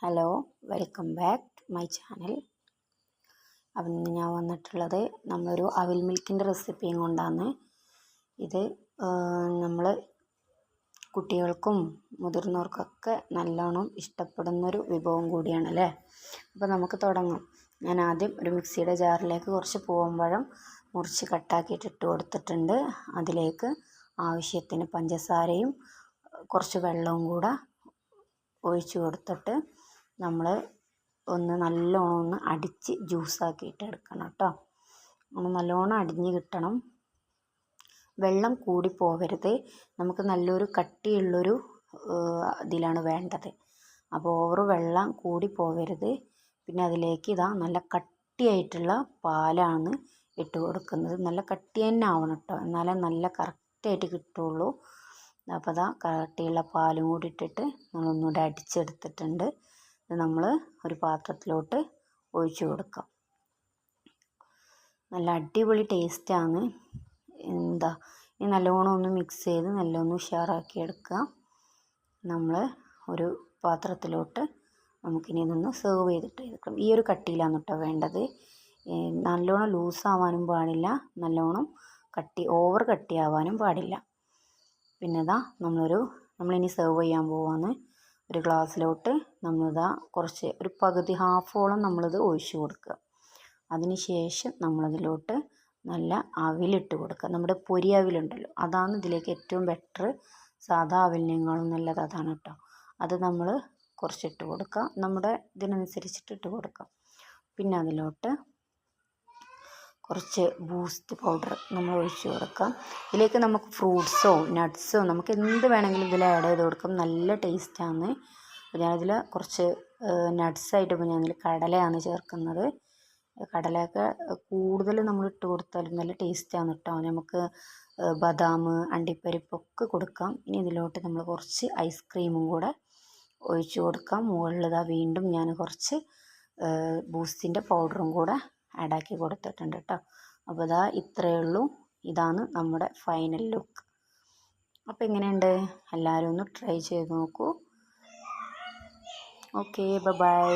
Hello, welcome back to my channel. അപ്പം ഇന്ന് ഞാൻ വന്നിട്ടുള്ളത് നമ്മളൊരു അവിൽ മിൽക്കിൻ്റെ റെസിപ്പിയും കൊണ്ടാണ്. ഇത് നമ്മൾ കുട്ടികൾക്കും മുതിർന്നവർക്കൊക്കെ നല്ലോണം ഇഷ്ടപ്പെടുന്നൊരു വിഭവം കൂടിയാണ് അല്ലേ. അപ്പോൾ നമുക്ക് തുടങ്ങാം. ഞാൻ ആദ്യം ഒരു മിക്സിയുടെ ജാറിലേക്ക് കുറച്ച് പൂവമ്പഴം മുറിച്ച് കട്ടാക്കിയിട്ട് ഇട്ട് കൊടുത്തിട്ടുണ്ട്. അതിലേക്ക് ആവശ്യത്തിന് പഞ്ചസാരയും കുറച്ച് വെള്ളവും കൂടെ ഒഴിച്ച് കൊടുത്തിട്ട് നമ്മൾ നല്ലോണം അടിച്ച് ജ്യൂസാക്കിയിട്ട് എടുക്കണം കേട്ടോ. നല്ലോണം അടിഞ്ഞ് കിട്ടണം. വെള്ളം കൂടി പോകരുത്. നമുക്ക് നല്ലൊരു കട്ടിയുള്ളൊരു ഇതിലാണ് വേണ്ടത്. അപ്പോൾ ഓവർ വെള്ളം കൂടി പോകരുത്. പിന്നെ അതിലേക്ക് നല്ല കട്ടിയായിട്ടുള്ള പാലാണ് ഇട്ട് കൊടുക്കുന്നത്. നല്ല കട്ടി തന്നെ ആവണം കേട്ടോ, എന്നാലേ നല്ല കറക്റ്റായിട്ട് കിട്ടുള്ളൂ. അപ്പോൾ കട്ടിയുള്ള പാലും കൂടി ഇട്ടിട്ട് നമ്മളൊന്നുകൂടെ അടിച്ചെടുത്തിട്ടുണ്ട്. ഇത് നമ്മൾ ഒരു പാത്രത്തിലോട്ട് ഒഴിച്ചു കൊടുക്കാം. നല്ല അടിപൊളി ടേസ്റ്റാണ്. ഇനി നല്ലോണം ഒന്ന് മിക്സ് ചെയ്ത് നല്ലോണം ഉഷാറാക്കി എടുക്കുക. നമ്മൾ ഒരു പാത്രത്തിലോട്ട് നമുക്കിനി ഇതൊന്ന് സെർവ് ചെയ്തിട്ട് എടുക്കണം. ഈ ഒരു കട്ടിയിലാണ് കേട്ടോ വേണ്ടത്. നല്ലോണം ലൂസാവാനും പാടില്ല, നല്ലോണം ഓവർ കട്ടിയാവാനും പാടില്ല. പിന്നെ നമ്മളിനി സെർവ് ചെയ്യാൻ പോവാണ്. ഒരു ഗ്ലാസ്സിലോട്ട് കുറച്ച് ഒരു പകുതി ഹാഫോളം നമ്മളിത് ഒഴിച്ചു കൊടുക്കുക. അതിന് ശേഷം നമ്മളതിലോട്ട് നല്ല അവിലിട്ട് കൊടുക്കുക. നമ്മുടെ പൊരി അവിലുണ്ടല്ലോ, അതാണ് ഇതിലേക്ക് ഏറ്റവും ബെറ്റർ. സാധാ അവിലിനേക്കാളും നല്ലത് അതാണ് കേട്ടോ. അത് നമ്മൾ കുറച്ചിട്ട് കൊടുക്കുക, നമ്മുടെ ഇതിനനുസരിച്ചിട്ട് ഇട്ട് കൊടുക്കാം. പിന്നെ അതിലോട്ട് കുറച്ച് ബൂസ്റ്റ് പൗഡർ നമ്മൾ ഒഴിച്ച് കൊടുക്കാം. ഇതിലേക്ക് നമുക്ക് ഫ്രൂട്ട്സോ നട്ട്സോ നമുക്ക് എന്ത് വേണമെങ്കിലും ഇതിൽ ആഡ് ചെയ്ത് കൊടുക്കാം. നല്ല ടേസ്റ്റാണ്. ഞാനിതിൽ കുറച്ച് നട്ട്സായിട്ട് ഞാനിതിൽ കടലയാണ് ചേർക്കുന്നത്. കടലയൊക്കെ കൂടുതൽ നമ്മൾ ഇട്ട് കൊടുത്താലും നല്ല ടേസ്റ്റാണ് കേട്ടോ. നമുക്ക് ബദാം, അണ്ടിപ്പരിപ്പൊക്കെ കൊടുക്കാം. ഇനി ഇതിലോട്ട് നമ്മൾ കുറച്ച് ഐസ്ക്രീമും കൂടെ ഒഴിച്ച് കൊടുക്കാം. മുകളിൽ വീണ്ടും ഞാൻ കുറച്ച് ബൂസ്റ്റിൻ്റെ പൗഡറും കൂടെ ആഡാക്കി കൊടുത്തിട്ടുണ്ട് കേട്ടോ. അപ്പോൾ ഇത്രയേ ഉള്ളൂ. ഇതാണ് നമ്മുടെ ഫൈനൽ ലുക്ക്. അപ്പോൾ എങ്ങനെയുണ്ട്? എല്ലാവരും ഒന്ന് ട്രൈ ചെയ്ത് നോക്കൂ. Okay, by.